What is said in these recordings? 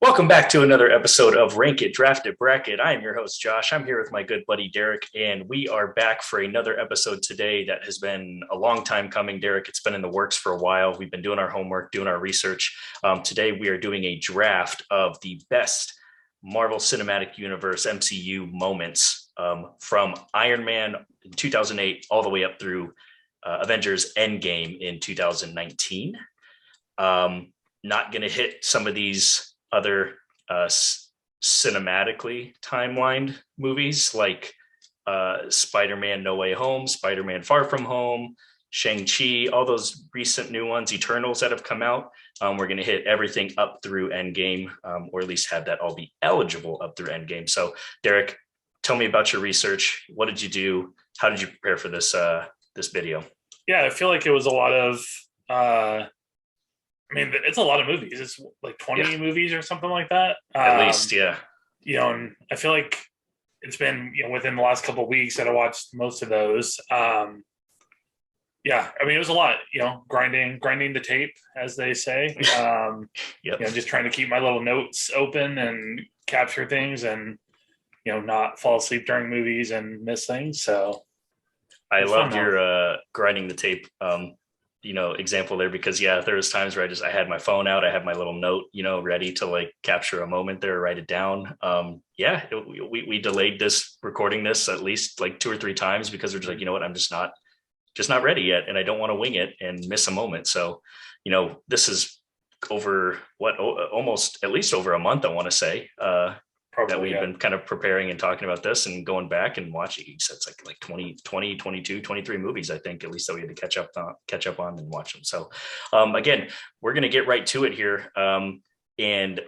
Welcome back to another episode of Rank It, Draft It, Bracket. I am your host, Josh. I'm here with my good buddy, Derek, and we are back for another episode today that has been a long time coming, Derek. It's been in the works for a while. We've been doing our homework, doing our research. Today, we are doing a draft of the best Marvel Cinematic Universe MCU moments from Iron Man in 2008 all the way up through Avengers Endgame in 2019. Not going to hit some of these other cinematically timelined movies like Spider-Man No Way Home, Spider-Man Far From Home, Shang-Chi, all those recent new ones, Eternals that have come out. We're going to hit everything up through Endgame, or at least have that all be eligible up through Endgame. So, Derek, tell me about your research. What did you do? How did you prepare for this video? Yeah, I feel like it was a lot of it's a lot of movies. It's like 20 movies or something like that. At least, yeah. And I feel like it's been, within the last couple of weeks that I watched most of those. It was a lot, grinding the tape, as they say. Just trying to keep my little notes open and capture things and, not fall asleep during movies and miss things. So I loved your grinding the tape example there, because there was times where I had my phone out, I had my little note, ready to like capture a moment there, write it down. We delayed this recording this at least like 2 or 3 times because we're just like, you know what, I'm just not ready yet, and I don't want to wing it and miss a moment. So, this is over almost at least over a month, I want to say, that we've been kind of preparing and talking about this and going back and watching. It's like 20, 22, 23 movies, I think, at least, that we had to catch up on and watch them. So again, we're going to get right to it here. And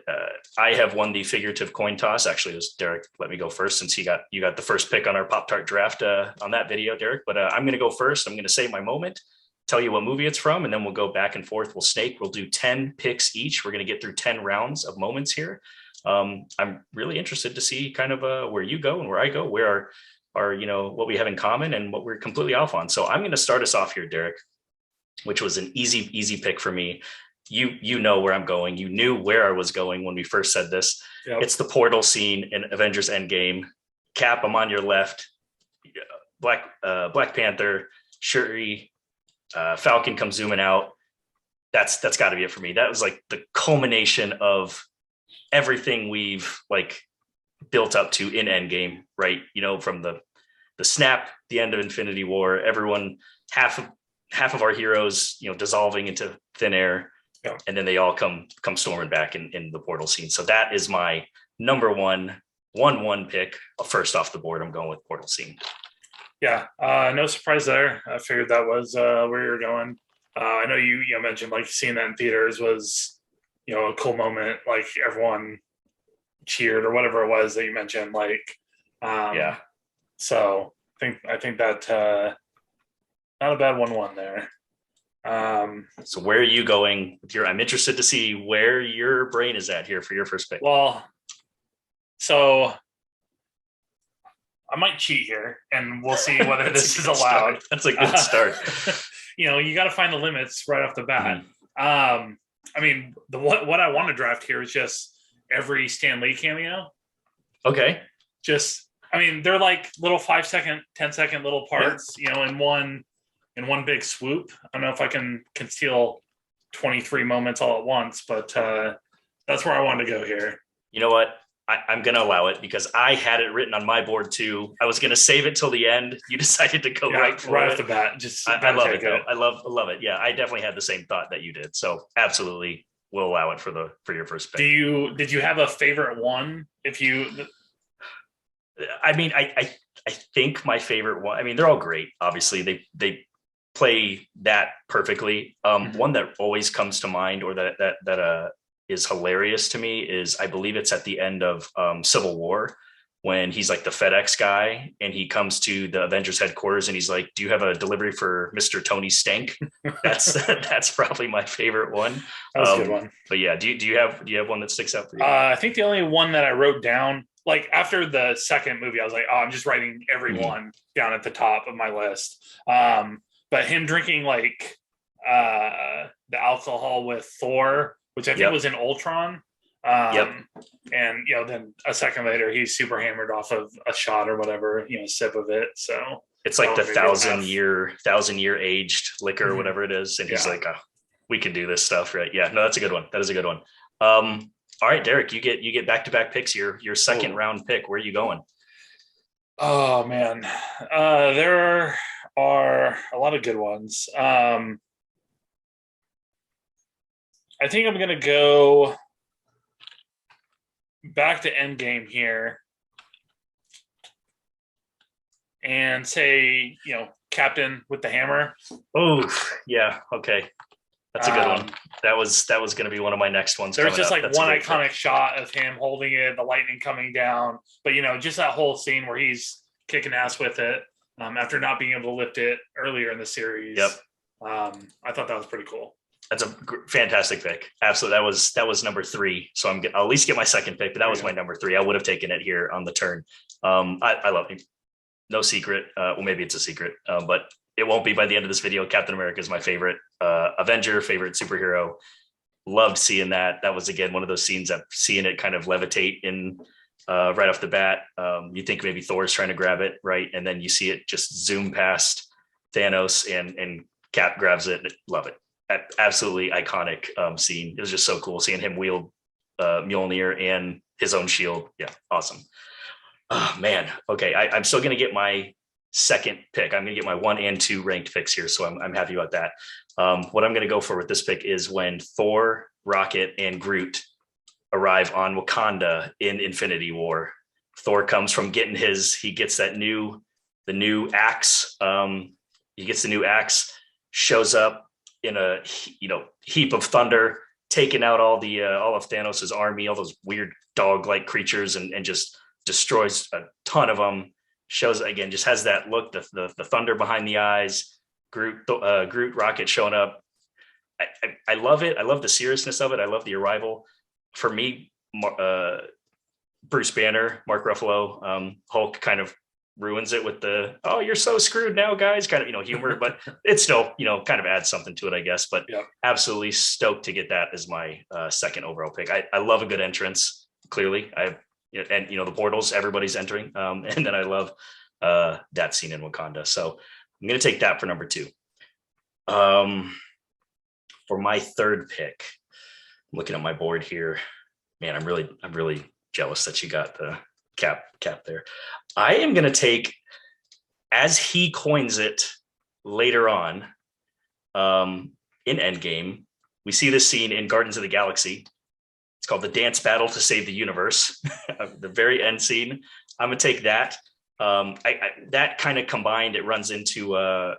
I have won the figurative coin toss. Actually, it was Derek. Let me go first, since you got the first pick on our Pop-Tart draft on that video, Derek. But I'm going to go first. I'm going to say my moment, tell you what movie it's from, and then we'll go back and forth. We'll snake. We'll do 10 picks each. We're going to get through 10 rounds of moments here. I'm really interested to see kind of where you go and where I go, where are what we have in common and what we're completely off on. So I'm going to start us off here, Derek, which was an easy pick for me. You know where I'm going. You knew where I was going when we first said this. Yep. It's the portal scene in Avengers Endgame. Cap, I'm on your left. Black Panther, Shuri, Falcon comes zooming out. That's got to be it for me. That was like the culmination of everything we've like built up to in Endgame, right? From the snap, the end of Infinity War, everyone, half of our heroes, dissolving into thin air, and then they all come storming back in the portal scene. So that is my number one pick. First off the board, I'm going with portal scene. Yeah, no surprise there. I figured that was where you're going. I know you mentioned like seeing that in theaters was a cool moment, like everyone cheered or whatever it was that you mentioned, like so I think that not a bad 1-1 there. So where are you going with I'm interested to see where your brain is at here for your first pick. Well, so I might cheat here and we'll see whether this is allowed. That's a good start. You got to find the limits right off the bat. Mm-hmm. What I want to draft here is just every Stan Lee cameo. Okay. They're like little 5-second, 10-second little parts, in one big swoop. I don't know if I can steal 23 moments all at once, but that's where I wanted to go here. You know what? I'm going to allow it because I had it written on my board too. I was going to save it till the end. You decided to go right off the bat. I love it though. I love it. Yeah, I definitely had the same thought that you did. So absolutely, we'll allow it for your first pick. Did you have a favorite one? I think my favorite one. They're all great. Obviously, they play that perfectly. One that always comes to mind, or that is hilarious to me, is I believe it's at the end of Civil War, when he's like the FedEx guy and he comes to the Avengers headquarters and he's like, "Do you have a delivery for Mr. Tony Stank?" That's probably my favorite one. That's a good one. But yeah, do you have one that sticks out for you? I think the only one that I wrote down, like after the second movie, I was like, I'm just writing every one down at the top of my list. But him drinking like the alcohol with Thor, which I think was in Ultron. Yep. And then a second later, he's super hammered off of a shot or whatever, sip of it. So It's like the maybe a laugh. thousand year aged liquor or Mhm. whatever it is. And he's Yeah. like, oh, we can do this stuff, right? Yeah, no, that's a good one. That is a good one. All right, Derek, you get back-to-back picks. Your second Ooh. round pick. Where are you going? Oh man, there are a lot of good ones. I think I'm gonna go back to Endgame here and say, Captain with the hammer. Oh, yeah, okay. That's a good one. Um, That was going to be one of my next ones there's coming just up. like That's a one great iconic pick. shot of him holding it, the lightning coming down, but just that whole scene where he's kicking ass with it after not being able to lift it earlier in the Yep. series. I thought that was pretty cool. That's a fantastic pick. Absolutely. That was number three. So I'll at least get my second pick, but that was my number three. I would have taken it here on the turn. I love him. No secret. Well, maybe it's a secret, but it won't be by the end of this video. Captain America is my favorite Avenger, favorite superhero. Loved seeing that. That was again one of those scenes that seeing it kind of levitate in right off the bat. You think maybe Thor's trying to grab it, right? And then you see it just zoom past Thanos and Cap grabs it. Love it. Absolutely iconic scene. It was just so cool seeing him wield Mjolnir and his own shield. Yeah, awesome. Oh man. Okay, I'm still gonna get my second pick. I'm gonna get my 1 and 2 ranked picks here, so I'm happy about that. What I'm gonna go for with this pick is when Thor, Rocket, and Groot arrive on Wakanda in Infinity War. Thor comes from getting he gets the new axe. He gets the new axe, shows up in a heap of thunder, taking out all of Thanos's army, all those weird dog-like creatures, and just destroys a ton of them. Shows again, just has that look, the thunder behind the eyes. Groot, Rocket showing up. I love it. I love the seriousness of it. I love the arrival. For me, Bruce Banner, Mark Ruffalo, Hulk kind of ruins it with the "oh, you're so screwed now, guys" kind of humor, but it still kind of adds something to it, I guess. But Yeah. absolutely stoked to get that as my second overall pick. I love a good entrance. Clearly, and the portals, everybody's entering, and then I love that scene in Wakanda. So I'm gonna take that for number two. For my third pick, I'm looking at my board here. Man, I'm really jealous that you got the cap there. I am going to take, as he coins it later on in Endgame, we see this scene in Guardians of the Galaxy. It's called the dance battle to save the universe. The very end scene. I'm going to take that. That kind of combined, it runs into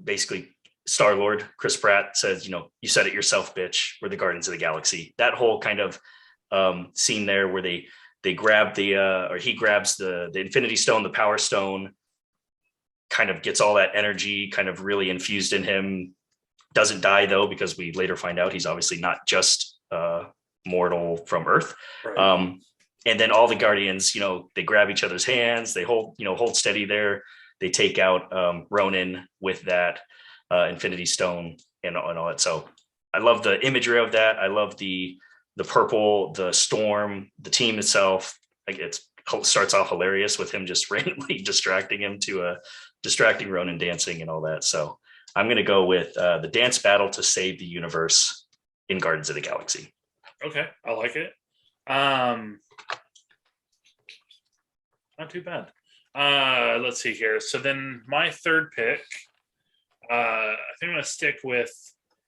basically Star-Lord, Chris Pratt says, you said it yourself, bitch. We're the Guardians of the Galaxy. That whole kind of scene there where they grab or he grabs the Infinity Stone, the Power Stone, kind of gets all that energy kind of really infused in him. Doesn't die though, because we later find out he's obviously not just mortal from Earth. Right. And then all the Guardians, they grab each other's hands. They hold steady there. They take out Ronan with that Infinity Stone and all that. So I love the imagery of that. I love the purple, the storm, the team itself. Like it starts off hilarious with him just randomly distracting Ronan dancing and all that. So I'm going to go with the dance battle to save the universe in Guardians of the Galaxy. Okay, I like it. Not too bad. Let's see here. So then my third pick, I think I'm going to stick with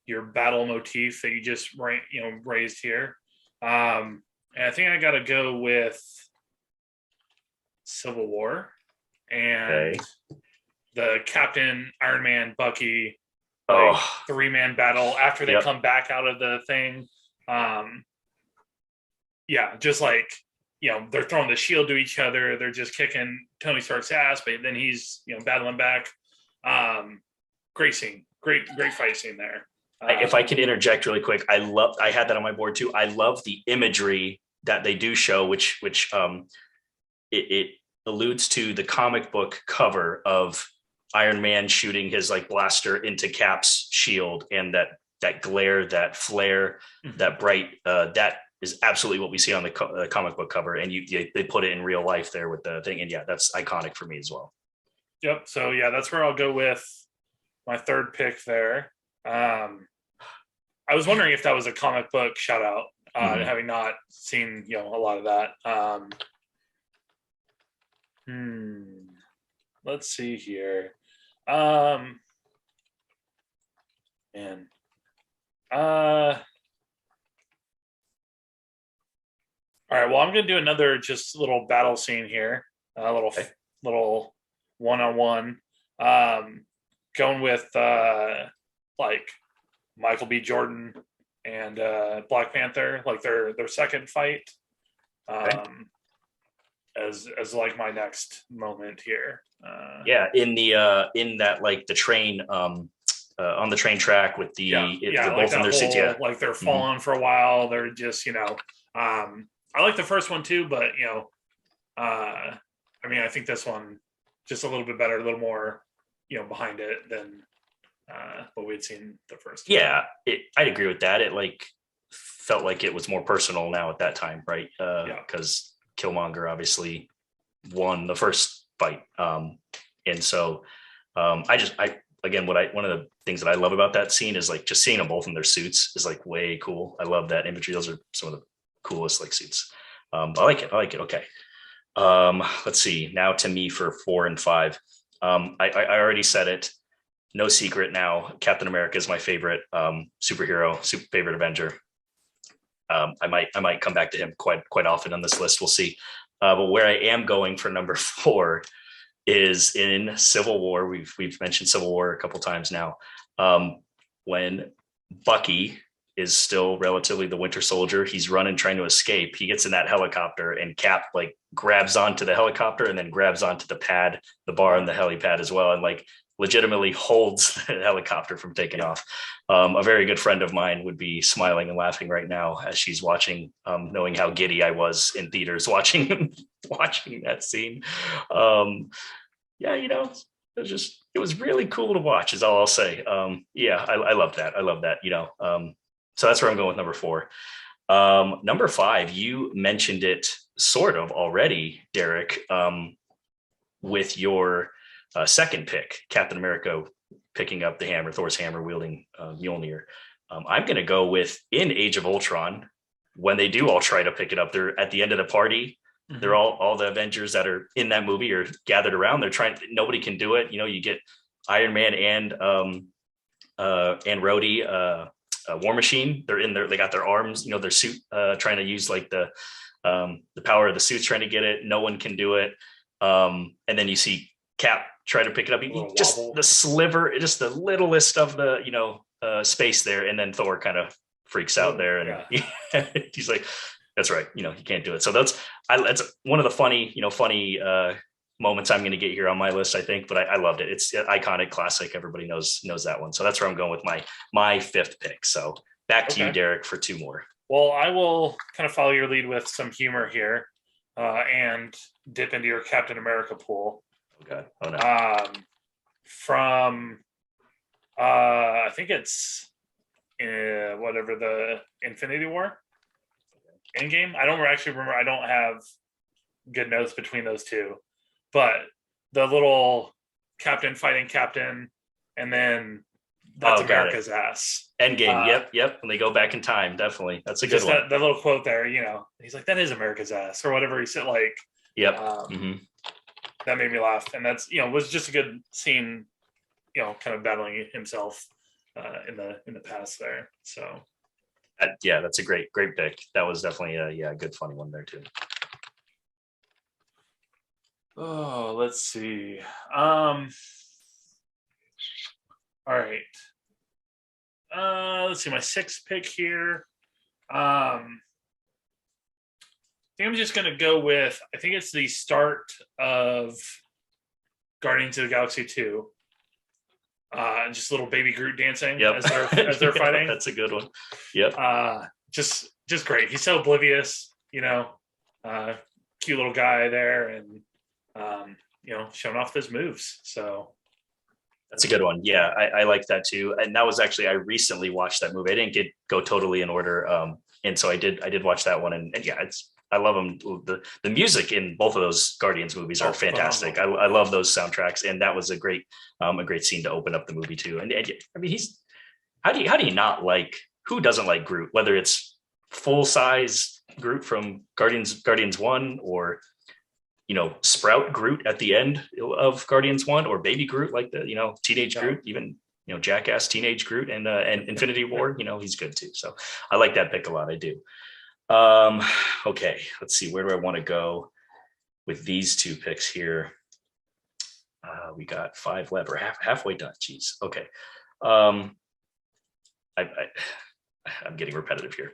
your battle motif that you just raised here. And I think I got to go with Civil War and the Captain, Iron Man, Bucky, three-man battle after they come back out of the thing. Just like, they're throwing the shield to each other. They're just kicking Tony Stark's ass, but then he's, battling back. Great scene. Great fight scene there. If I can interject really quick, I had that on my board too. I love the imagery that they do show, which it alludes to the comic book cover of Iron Man shooting his like blaster into Cap's shield, and that that glare, that flare, that bright, that is absolutely what we see on the comic book cover, and they put it in real life there with the thing, and yeah, that's iconic for me as well. Yep. So yeah, that's where I'll go with my third pick there. I was wondering if that was a comic book shout out, having not seen a lot of that. Let's see here. Man. All right. Well, I'm going to do another just little battle scene here. A little one-on-one. Going with like Michael B. Jordan and Black Panther, like their second fight. As like my next moment here. In that like the train on the train track with they're like both in their seats. Yeah, like they're falling for a while. They're just I like the first one too, but I mean, I think this one just a little bit better, a little more behind it than what we had seen the first time. Yeah, I'd agree with that. It like felt like it was more personal now at that time, right? Because Killmonger obviously won the first fight, and so one of the things that I love about that scene is like just seeing them both in their suits is like way cool. I love that imagery. Those are some of the coolest like suits. I like it. Okay. Let's see. Now to me for 4 and 5. I already said it. No secret now. Captain America is my favorite superhero, favorite Avenger. I might come back to him quite often on this list. We'll see. But where I am going for number 4 is in Civil War. We've mentioned Civil War a couple times now. When Bucky is still relatively the Winter Soldier, he's running trying to escape. He gets in that helicopter, and Cap like grabs onto the helicopter and then grabs onto the bar on the helipad as well, and like legitimately holds the helicopter from taking off. A very good friend of mine would be smiling and laughing right now as she's watching, knowing how giddy I was in theaters watching that scene. It was really cool to watch is all I'll say. I love that. So that's where I'm going with number 4. Number 5, you mentioned it sort of already, Derek, with your second pick, Captain America picking up the hammer, Thor's hammer wielding Mjolnir. I'm going to go with in Age of Ultron, when they do all try to pick it up, they're at the end of the party. Mm-hmm. They're all the Avengers that are in that movie are gathered around. They're nobody can do it. You get Iron Man and Rhodey, War Machine. They're in there. They got their arms, their suit, trying to use like the power of the suits, trying to get it. No one can do it. And then you see Cap try to pick it up. Just the sliver, just the littlest of the space there, and then Thor kind of freaks out there, and he's like, "That's right, you can't do it." So that's one of the funny moments I'm going to get here on my list, I think. But I loved it. It's an iconic classic. Everybody knows that one. So that's where I'm going with my 5th pick. So back to you, Derek, for 2 more. Well, I will kind of follow your lead with some humor here, and dip into your Captain America pool. Okay. Oh no. From I think it's whatever the Infinity War, Endgame. I don't actually remember. I don't have good notes between those two, but the little Captain fighting Captain, and then that's America's ass. Endgame. Yep. And they go back in time. Definitely, that's a good one. That little quote there. He's like, "That is America's ass," or whatever he said. Like, yep. That made me laugh, and that's was just a good scene. Kind of battling himself in the past there. So, that's a great pick. That was definitely a good funny one there too. Oh, let's see. All right. Let's see my 6th pick here. I think I'm just going to go with, I think it's the start of Guardians of the Galaxy 2. Just little baby Groot dancing as they're fighting. That's a good one. Yep. Just great. He's so oblivious, cute little guy there, and showing off his moves. So That's a good one. Yeah, I like that too. And that was actually I recently watched that movie. I didn't go totally in order, and so I did watch that one, and yeah, it's I love them. The music in both of those Guardians movies are fantastic. I love those soundtracks, and that was a great scene to open up the movie too. And I mean, he's how do you not like who doesn't like Groot? Whether it's full size Groot from Guardians One, or Sprout Groot at the end of Guardians One, or Baby Groot, like the teenage Groot, even Jackass teenage Groot and Infinity War. He's good too. So I like that pick a lot. I do. Okay, let's see. Where do I want to go with these two picks here? We got 5 left. We're halfway done. Jeez. Okay. I'm getting repetitive here.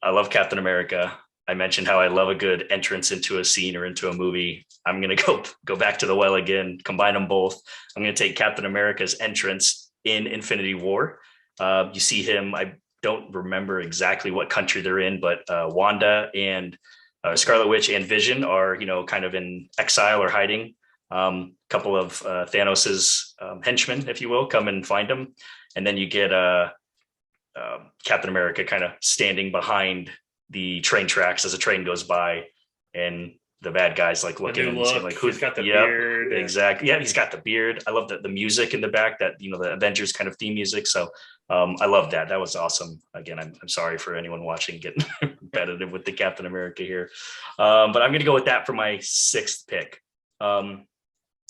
I love Captain America. I mentioned how I love a good entrance into a scene or into a movie. I'm going to go back to the well again, combine them both. I'm going to take Captain America's entrance in Infinity War. You see him. I don't remember exactly what country they're in, but Wanda and Scarlet Witch and Vision are, kind of in exile or hiding. Couple of Thanos's henchmen, if you will, come and find them. And then you get Captain America kind of standing behind the train tracks as a train goes by, and the bad guys like looking and seeing like who's got the beard. Exactly. Yeah, he's got the beard. I love the music in the back, that the Avengers kind of theme music. So I love that. That was awesome. Again, I'm sorry for anyone watching getting repetitive with the Captain America here. But I'm gonna go with that for my 6th pick.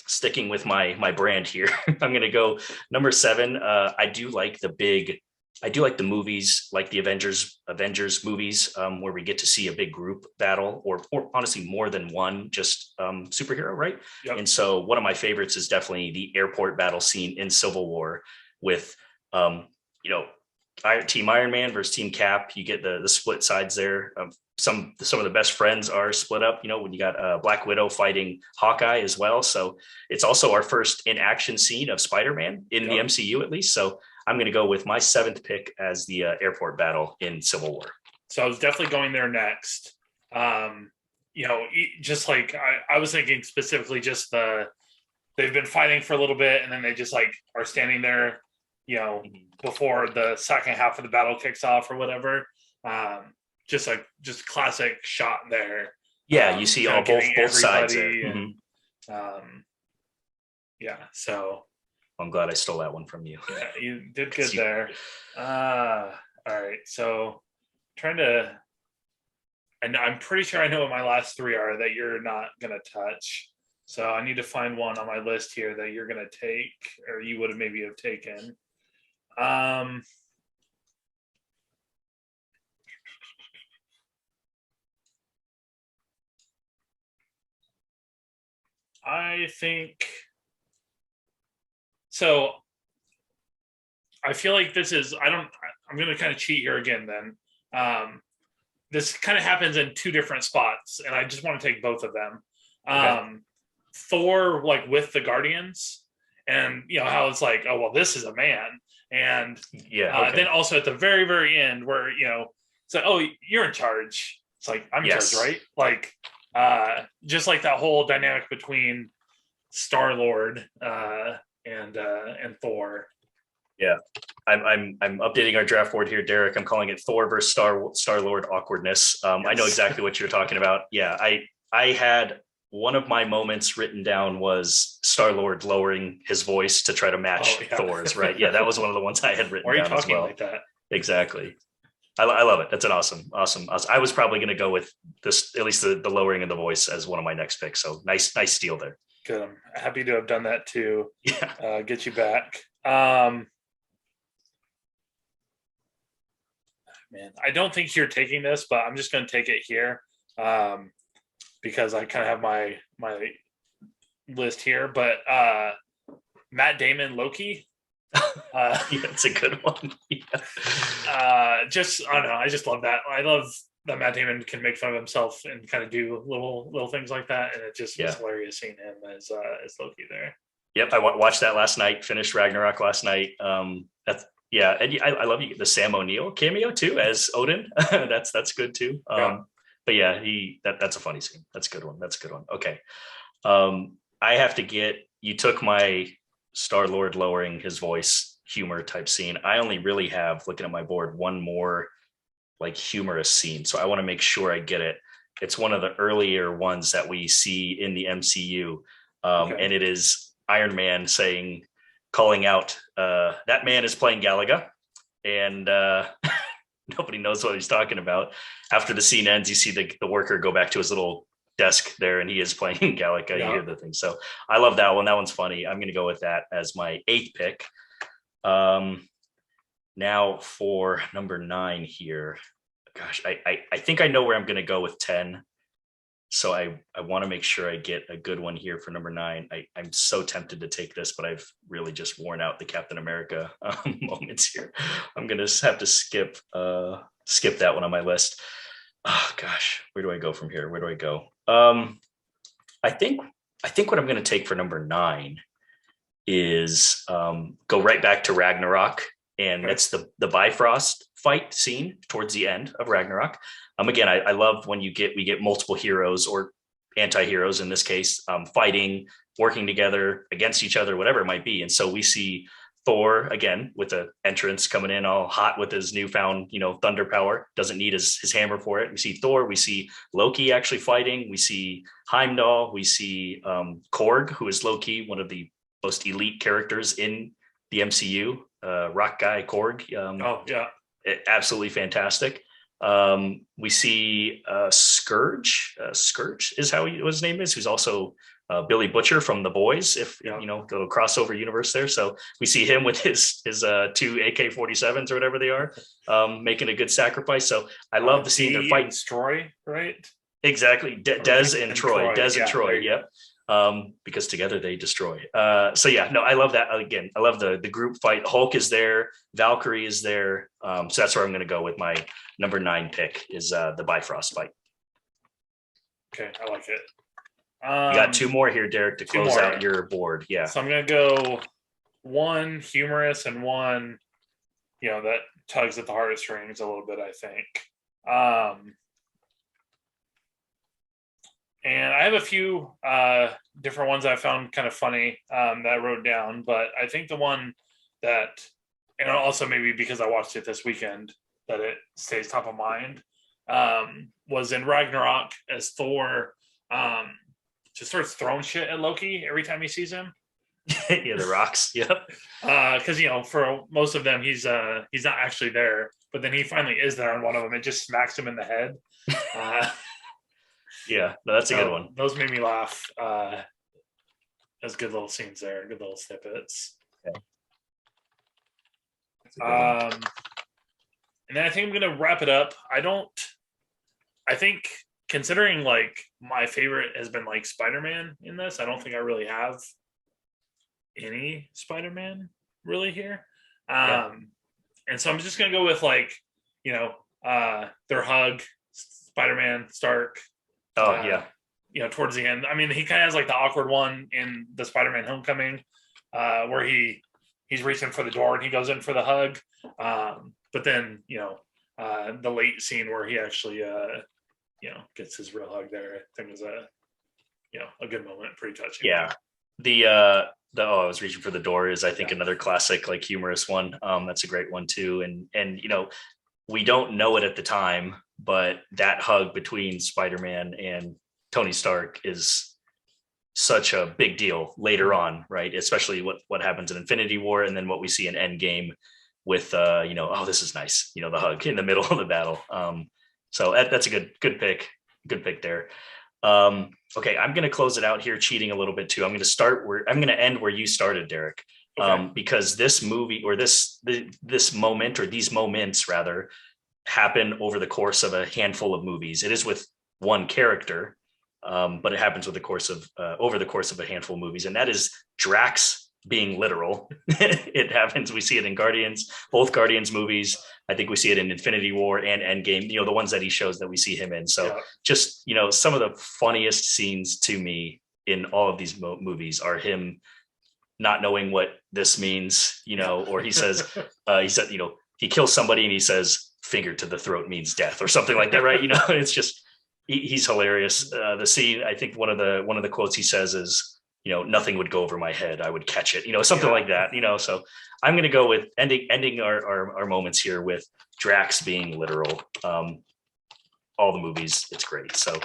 Sticking with my brand here, I'm gonna go number 7. I do like the movies, like the Avengers movies, where we get to see a big group battle, or honestly more than one, just superhero, right? Yep. And so one of my favorites is definitely the airport battle scene in Civil War with, Team Iron Man versus Team Cap. You get the split sides there. Some of the best friends are split up. When you got Black Widow fighting Hawkeye as well. So it's also our first in action scene of Spider-Man in the MCU, at least. So I'm going to go with my 7th pick as the airport battle in Civil War. So I was definitely going there next. Just like I was thinking specifically, just they've been fighting for a little bit, and then they just like are standing there, before the second half of the battle kicks off or whatever. Just classic shot there. Yeah, you see all both sides there. And, so. I'm glad I stole that one from you. Yeah, you did good there. All right, so and I'm pretty sure I know what my last 3 are that you're not gonna touch. So I need to find one on my list here that you're gonna take, or you would have maybe have taken. I think. So I feel like this is, I'm going to kind of cheat here again then. This kind of happens in 2 different spots, and I just want to take both of them. Okay. Thor, like with the Guardians, and how it's like, oh, well, this is a man. And then also at the very, very end where, it's like, oh, you're in charge. It's like, I'm in charge, right? Like, just like that whole dynamic between Star-Lord, and Thor. Yeah, I'm updating our draft board here, Derek. I'm calling it Thor versus Star-Lord awkwardness. Yes. I know exactly what you're talking about. Yeah, I had one of my moments written down was Star-Lord lowering his voice to try to match Thor's. Right? Yeah, that was one of the ones I had written down as well. Like that? Exactly. I love it. That's an awesome. I was probably going to go with this, at least the lowering of the voice, as one of my next picks. So nice steal there. Good. I'm happy to have done that too. Yeah. Get you back. Man, I don't think you're taking this, but I'm just going to take it here because I kind of have my list here. But Matt Damon, Loki. Yeah, it's a good one. Yeah. I don't know. I just love that. I love that Matt Damon can make fun of himself and kind of do little things like that, and it just was hilarious seeing him as Loki there. Yep, I watched that last night. Finished Ragnarok last night. And I love the Sam O'Neill cameo too as Odin. that's good too. But yeah, that's a funny scene. That's a good one. Okay. I have to get. You took my Star-Lord lowering his voice humor type scene. I only really have, looking at my board, one more like humorous scene. So I want to make sure I get it. It's one of the earlier ones that we see in the MCU. And it is Iron Man calling out, that man is playing Galaga. And nobody knows what he's talking about. After the scene ends, you see the worker go back to his little desk there, and he is playing Galaga. Yeah. You hear the thing. So I love that one. That one's funny. I'm going to go with that as my 8th pick. Now for number 9 here. Gosh, I think I know where I'm going to go with 10. So I want to make sure I get a good one here for number 9. I'm so tempted to take this, but I've really just worn out the Captain America moments here. I'm going to have to skip that one on my list. Oh gosh, where do I go from here? Where do I go? I think what I'm going to take for number 9 is go right back to Ragnarok, and it's the Bifrost fight scene towards the end of Ragnarok. Again, I love when we get multiple heroes or anti-heroes in this case, fighting, working together against each other, whatever it might be. And so we see Thor again with the entrance coming in all hot with his newfound, thunder power, doesn't need his hammer for it. We see Thor, we see Loki actually fighting. We see Heimdall, we see Korg, who is Loki, one of the most elite characters in the MCU, rock guy Korg. Absolutely fantastic. We see Scourge. Scourge is what his name is, who's also Billy Butcher from The Boys, if little crossover universe there. So we see him with his 2 AK-47s or whatever they are, making a good sacrifice. So I love the scene. They're fighting. Troy, right? Exactly. Des and Troy. Des and Troy. Yep. Because together they destroy. So yeah, no, I love that. Again, I love the group fight. Hulk is there, Valkyrie is there. So that's where I'm going to go with my number 9 pick is the Bifrost fight. Okay, I like it. You got 2 more here, Derek, to close out your board. Yeah. So I'm going to go 1 humorous and 1, that tugs at the heartstrings a little bit, I think. And I have a few different ones I found kind of funny that I wrote down, but I think the one that, and also maybe because I watched it this weekend, that it stays top of mind, was in Ragnarok as Thor just starts throwing shit at Loki every time he sees him. Yeah, the rocks. Yep. Because for most of them he's not actually there, but then he finally is there on one of them. It just smacks him in the head. Yeah, no, that's a good one. Those made me laugh. There's good little scenes there, good little snippets. Okay. And then I think I'm gonna wrap it up. I think considering like my favorite has been like Spider-Man in this, I don't think I really have any Spider-Man really here. And so I'm just gonna go with like, their hug, Spider-Man, Stark. Towards the end. I mean, he kind of has like the awkward one in the Spider-Man Homecoming, where he's reaching for the door and he goes in for the hug. But then, the late scene where he actually, gets his real hug there, I think is a good moment, pretty touching. Yeah. I was reaching for the door is, I think, another classic, like humorous one. That's a great one too. And we don't know it at the time, but that hug between Spider-Man and Tony Stark is such a big deal later on, right? Especially what happens in Infinity War, and then what we see in Endgame with this is nice, the hug in the middle of the battle. So that's a good pick there. Okay, I'm going to close it out here, cheating a little bit too. I'm going to end where you started, Derek. Okay. Because this movie, or this moment, or these moments rather, happen over the course of a handful of movies. It is with one character, but it happens over the course of a handful of movies, and that is Drax being literal. It happens. We see it in both Guardians movies. I think we see it in Infinity War and Endgame, the ones that he shows that we see him in. So just, some of the funniest scenes to me in all of these movies are him not knowing what this means, or he says, he kills somebody and he says, finger to the throat means death, or something like that. Right. It's just, he's hilarious. The scene, I think one of the quotes he says is, nothing would go over my head. I would catch it, something like that, So I'm going to go with ending our moments here with Drax being literal. All the movies, it's great. So,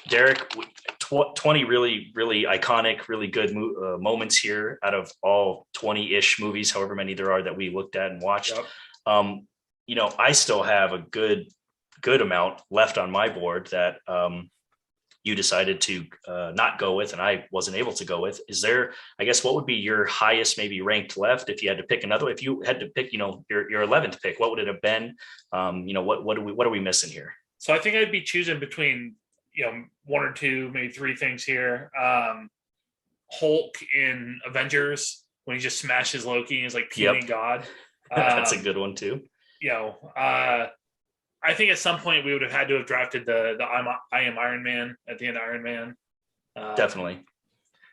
Derek, 20 really, really iconic, really good moments here out of all 20-ish movies, however many there are that we looked at and watched. Yep. I still have a good amount left on my board that you decided to not go with, and I wasn't able to go with. Is there, I guess, what would be your highest maybe ranked left if you had to pick another? If you had to pick, your 11th pick, what would it have been? What are we missing here? So I think I'd be choosing between, one or two, maybe three things here. Hulk in Avengers when he just smashes Loki and is like puny God. That's a good one too. I think at some point we would have had to have drafted the I Am Iron Man at the end of Iron Man. Definitely.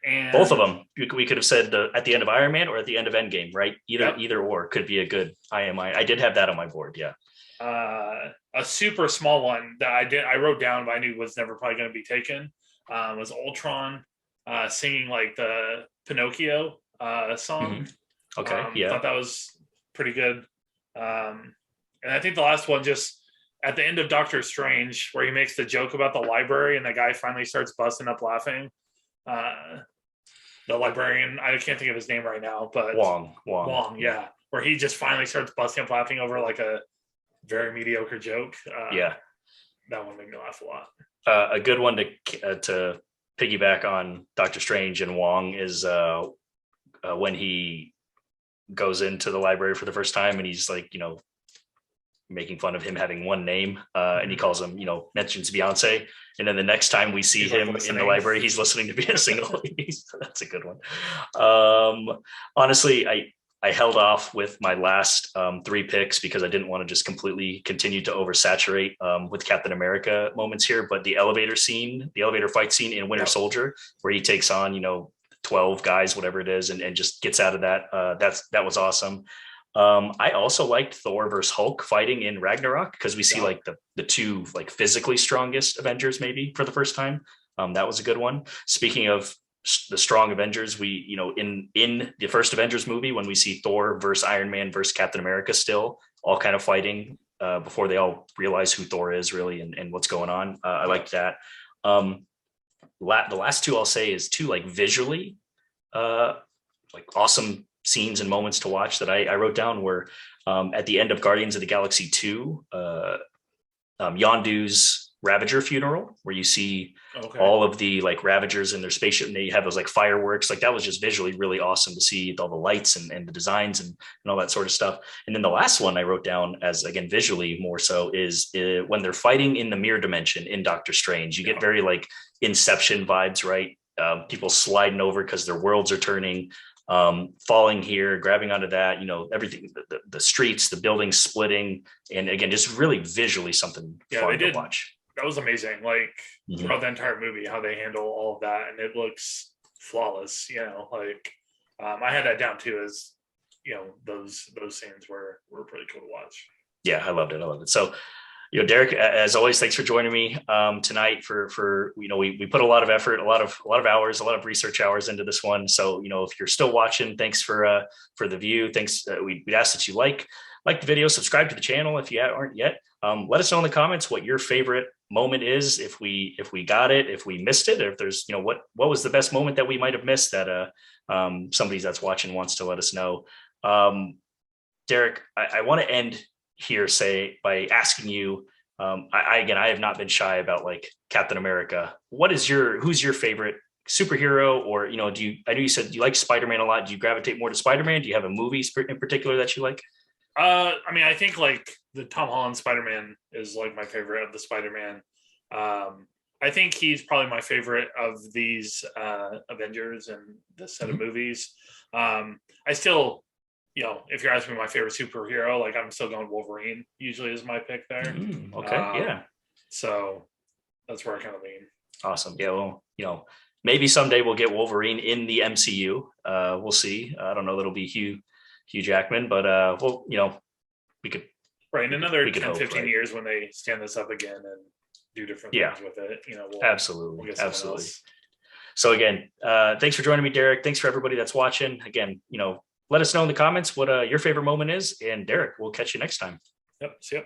And both of them. We could have said at the end of Iron Man or at the end of Endgame, right? Either or could be a good I Am I did have that on my board. Yeah. A super small one that I wrote down, but I knew was never probably going to be taken, was Ultron singing like the Pinocchio song. Mm-hmm. Okay. I thought that was pretty good. And I think the last one, just at the end of Doctor Strange, where he makes the joke about the library and the guy finally starts busting up laughing. The librarian, I can't think of his name right now, but Wong, yeah. Where he just finally starts busting up laughing over like a very mediocre joke. That one made me laugh a lot. A good one to piggyback on Doctor Strange and Wong is when he goes into the library for the first time and he's like, making fun of him having one name, and he calls him, mentions Beyonce, and then the next time we see him in the library, he's listening to be a single ladies. That's a good one. Honestly, I held off with my last 3 picks because I didn't want to just completely continue to oversaturate with Captain America moments here, but the elevator fight scene in Winter Soldier, where he takes on 12 guys, whatever it is, and just gets out of that, that was awesome. I also liked Thor versus Hulk fighting in Ragnarok because we see like the two like physically strongest Avengers maybe for the first time. That was a good one. Speaking of the strong Avengers, we in the first Avengers movie when we see Thor versus Iron Man versus Captain America still all kind of fighting before they all realize who Thor is really and what's going on. I liked that. The last two I'll say is two like visually like awesome scenes and moments to watch that I wrote down were at the end of Guardians of the Galaxy 2, Yondu's Ravager funeral, where you see all of the like Ravagers in their spaceship and they have those like fireworks. Like that was just visually really awesome to see all the lights and the designs and all that sort of stuff. And then the last one I wrote down as again visually more so is when they're fighting in the mirror dimension in Doctor Strange. You get very like Inception vibes, right? People sliding over because their worlds are turning. Falling here, grabbing onto that, everything, the streets, the buildings splitting, and again, just really visually something fun to watch. That was amazing. Like throughout the entire movie, how they handle all of that, and it looks flawless. I had that down too. As those scenes were pretty cool to watch. Yeah, I loved it. So, Derek, as always, thanks for joining me tonight. For we put a lot of effort, a lot of hours, a lot of research hours into this one. So if you're still watching, thanks for the view. Thanks. We'd ask that you like the video, subscribe to the channel if you aren't yet. Let us know in the comments what your favorite moment is. If we got it, if we missed it, or if there's what was the best moment that we might have missed that somebody that's watching wants to let us know. Derek, I want to end here by asking you, I have not been shy about like Captain America. Who's your favorite superhero? Or I know you said you like Spider-Man a lot. Do you gravitate more to Spider-Man? Do you have a movie in particular that you like? I think like the Tom Holland Spider-Man is like my favorite of the Spider-Man. I think he's probably my favorite of these Avengers and this set of movies. I still, if you're asking me my favorite superhero, like I'm still going Wolverine usually is my pick there. Yeah. So that's where I kind of lean. Awesome. Yeah. Well, maybe someday we'll get Wolverine in the MCU. We'll see. I don't know that it'll be Hugh Jackman, but we could. Right. In another 10, 15 years when they stand this up again and do different things with it, absolutely. So again, thanks for joining me, Derek. Thanks for everybody that's watching. Again, let us know in the comments what your favorite moment is. And Derek, we'll catch you next time. Yep. See ya.